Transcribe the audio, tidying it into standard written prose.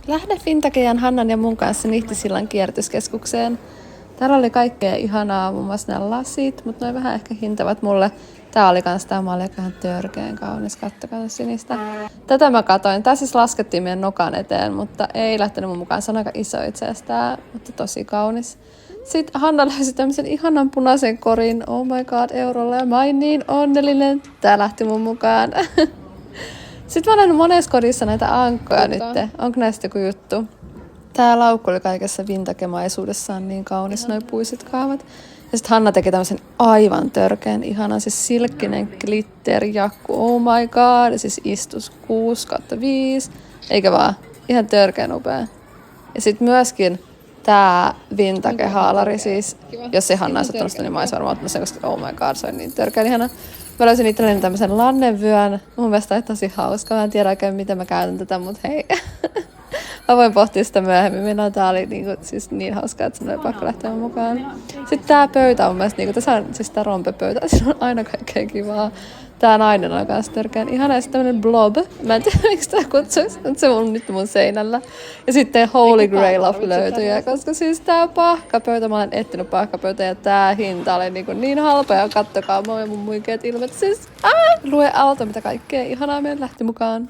Lähde Vintagean Hannan ja mun kanssa Nihtisillan kierrätyskeskukseen. Täällä oli kaikkea ihanaa, muun muassa nämä lasit, mutta noin vähän ehkä hintavat mulle. Tää oli kans tää malli, joka ihan törkeen kaunis, kattokaa sinistä. Tätä mä katoin, tää siis laskettiin meidän nokan eteen, mutta ei lähtenyt mun mukaan. Se on aika iso itse asiassa tää, mutta tosi kaunis. Sitten Hanna löysi tämmöisen ihanan punaisen korin, oh my god, eurolla, ja mä oon niin onnellinen. Tää lähti mun mukaan. Sitten mä oon nähnyt monessa kodissa näitä ankkoja nyt. Onko näistä joku juttu? Tää laukku oli kaikessa vintage-maisuudessaan niin kaunis, noi puiset kaavat. Ja sitten Hanna teki tämmöisen aivan törkeän ihanan, siis silkkinen glitterjakku, oh my god. Ja siis istus 6/5, eikä vaan, ihan törkeän upea. Ja sitten myöskin tää vintage-haalari, siis jos ei Hanna olisi ottanut sitä, niin mä olisin varmaan ottanut sen, koska oh my god, se on niin törkeän ihana. Mä löysin itselleni tämmöisen lannevyön. Mun mielestä on tosi hauska. Mä en tiedä oikein, miten mä käytän tätä, mutta hei. Mä voin pohtia sitä myöhemmin. Tää oli siis niin hauskaa, että sun oli pakko lähteä mukaan. Sitten tää pöytä on mun mielestä, tässä on siis tää rompepöytä. Siinä on aina kaikkea kivaa. Tää nainen on kanssa törkeän ihana. Ja sitten tämmönen blob. Mä en tiedä, miksi tää kutsuisi. Mutta se on nyt mun seinällä. Ja sitten Holy Grail of löytyjä. Koska siis tää pahkapöytä, mä olen etsinyt pahkapöytä. Ja tää hinta oli niin halpa. Ja kattokaa mun muikeet ilmet. Siis lue alta, mitä kaikkea ihanaa meidän lähti mukaan.